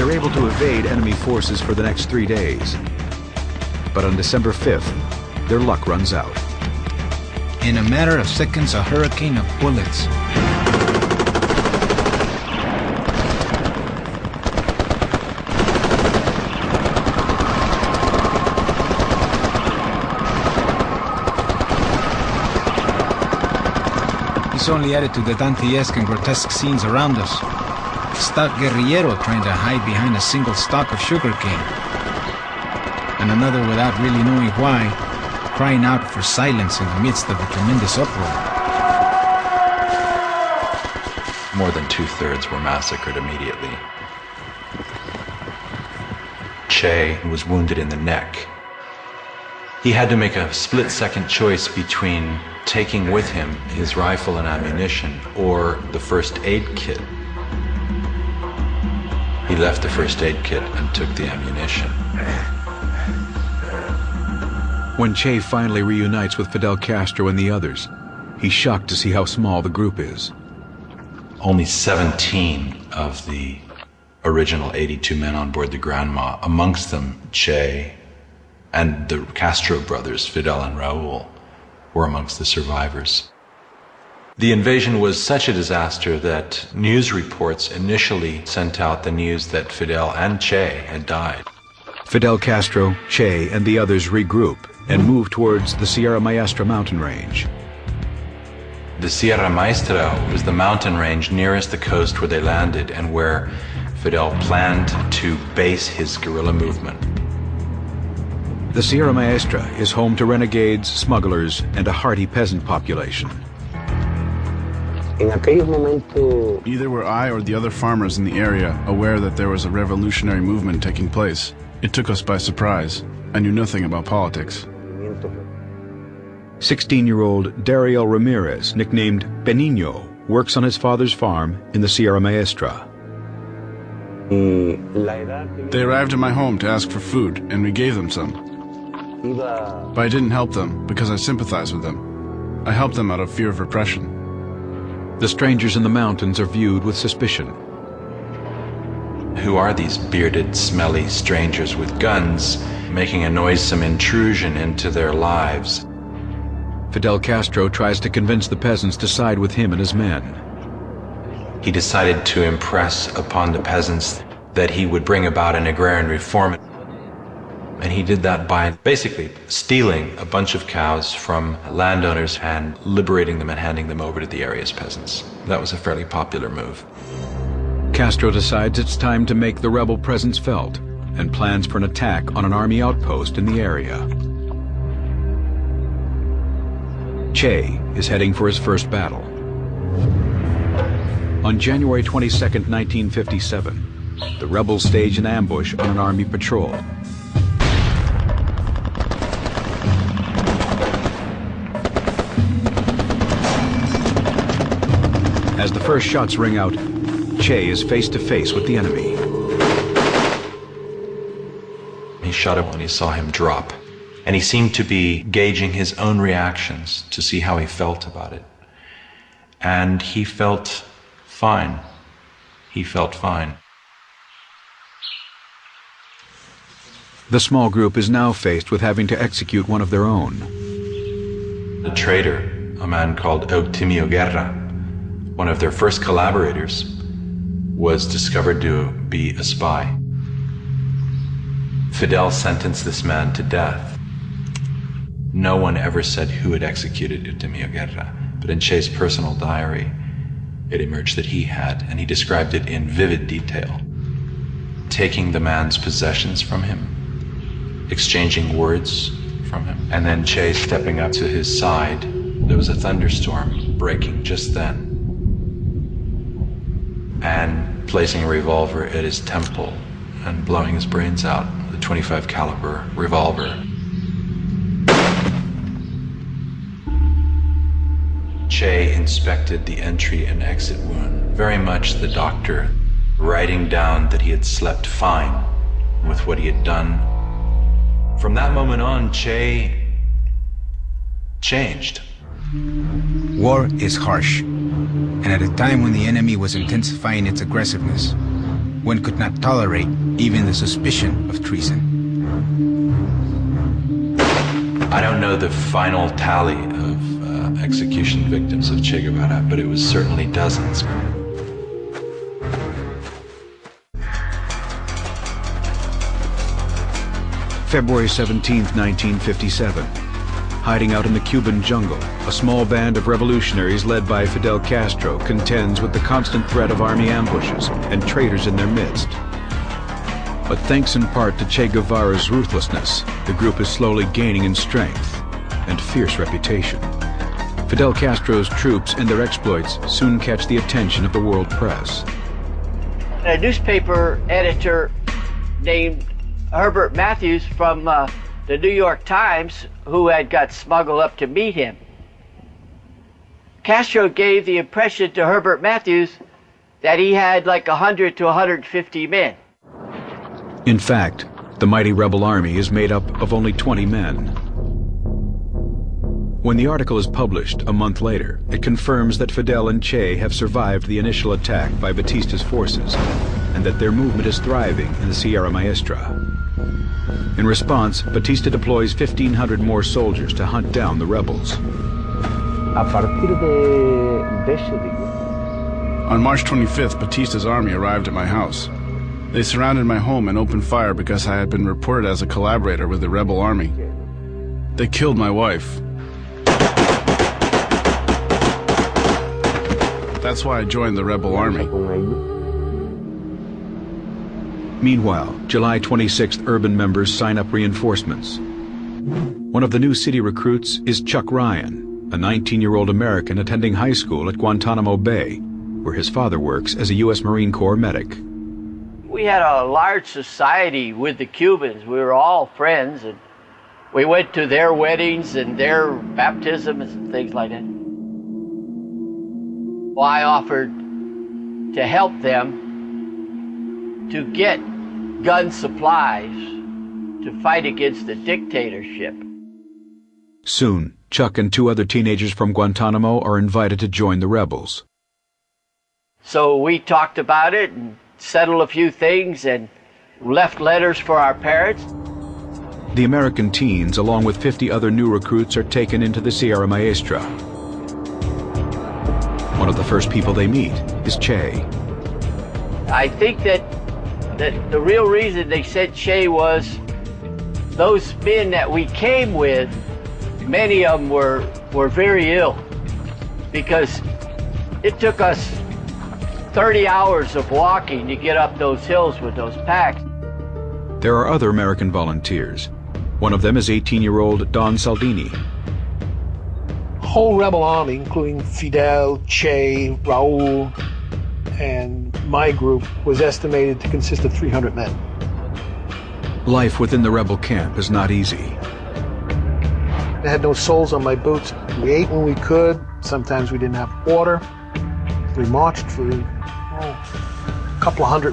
they're able to evade enemy forces for the next 3 days. But on December 5th, their luck runs out. In a matter of seconds, a hurricane of bullets. This only added to the Dantesque and grotesque scenes around us. A stout guerrillero trying to hide behind a single stalk of sugarcane. And another, without really knowing why, crying out for silence in the midst of a tremendous uproar. More than 2/3 were massacred immediately. Che was wounded in the neck. He had to make a split-second choice between taking with him his rifle and ammunition or the first aid kit. He left the first aid kit and took the ammunition. When Che finally reunites with Fidel Castro and the others, he's shocked to see how small the group is. Only 17 of the original 82 men on board the Granma, amongst them Che and the Castro brothers, Fidel and Raul, were amongst the survivors. The invasion was such a disaster that news reports initially sent out the news that Fidel and Che had died. Fidel Castro, Che, and the others regroup and move towards the Sierra Maestra mountain range. The Sierra Maestra was the mountain range nearest the coast where they landed and where Fidel planned to base his guerrilla movement. The Sierra Maestra is home to renegades, smugglers, and a hardy peasant population. Neither were I or the other farmers in the area aware that there was a revolutionary movement taking place. It took us by surprise. I knew nothing about politics. 16-year-old Dariel Ramirez, nicknamed Benigno, works on his father's farm in the Sierra Maestra. They arrived at my home to ask for food, and we gave them some. But I didn't help them because I sympathized with them. I helped them out of fear of repression. The strangers in the mountains are viewed with suspicion. Who are these bearded, smelly strangers with guns, making a noisome intrusion into their lives? Fidel Castro tries to convince the peasants to side with him and his men. He decided to impress upon the peasants that he would bring about an agrarian reform. And he did that by basically stealing a bunch of cows from landowners and liberating them and handing them over to the area's peasants. That was a fairly popular move. Castro decides it's time to make the rebel presence felt and plans for an attack on an army outpost in the area. Che is heading for his first battle. On January 22nd, 1957, the rebels stage an ambush on an army patrol. As the first shots ring out, Che is face to face with the enemy. He shot him when he saw him drop, and he seemed to be gauging his own reactions to see how he felt about it. And he felt fine. He felt fine. The small group is now faced with having to execute one of their own. A traitor, a man called Eutimio Guerra, one of their first collaborators, was discovered to be a spy. Fidel sentenced this man to death. No one ever said who had executed Eutimio Guerra, but in Che's personal diary, it emerged that he had, and he described it in vivid detail. Taking the man's possessions from him, exchanging words from him, and then Che stepping up to his side. There was a thunderstorm breaking just then, and placing a revolver at his temple and blowing his brains out with a .25 caliber revolver. Che inspected the entry and exit wound, very much the doctor writing down that he had slept fine with what he had done. From that moment on, Che changed. War is harsh, and at a time when the enemy was intensifying its aggressiveness, One could not tolerate even the suspicion of treason. I don't know the final tally of execution victims of Che Guevara, but it was certainly dozens. February 17, 1957. Hiding out in the Cuban jungle, a small band of revolutionaries led by Fidel Castro contends with the constant threat of army ambushes and traitors in their midst. But thanks in part to Che Guevara's ruthlessness, the group is slowly gaining in strength and fierce reputation. Fidel Castro's troops and their exploits soon catch the attention of the world press. A newspaper editor named Herbert Matthews from the New York Times, who had got smuggled up to meet him. Castro gave the impression to Herbert Matthews that he had like 100 to 150 men. In fact, the mighty rebel army is made up of only 20 men. When the article is published a month later, it confirms that Fidel and Che have survived the initial attack by Batista's forces, and that their movement is thriving in the Sierra Maestra. In response, Batista deploys 1,500 more soldiers to hunt down the rebels. On March 25th, Batista's army arrived at my house. They surrounded my home and opened fire because I had been reported as a collaborator with the rebel army. They killed my wife. That's why I joined the rebel army. Meanwhile, July 26th urban members sign up reinforcements. One of the new city recruits is Chuck Ryan, a 19-year-old American attending high school at Guantanamo Bay, where his father works as a U.S. Marine Corps medic. We had a large society with the Cubans. We were all friends, and we went to their weddings and their baptisms and things like that. Well, I offered to help them to get gun supplies to fight against the dictatorship. Soon, Chuck and 2 other teenagers from Guantanamo are invited to join the rebels. So we talked about it and settled a few things and left letters for our parents. The American teens, along with 50 other new recruits, are taken into the Sierra Maestra. One of the first people they meet is Che. I think that the real reason they said Che was those men that we came with, many of them were very ill because it took us 30 hours of walking to get up those hills with those packs. There are other American volunteers. One of them is 18-year-old Don Saldini. Whole rebel army, including Fidel, Che, Raul, and my group, was estimated to consist of 300 men. Life within the rebel camp is not easy. I had no soles on my boots. We ate when we could. Sometimes we didn't have water. We marched for a couple of hundred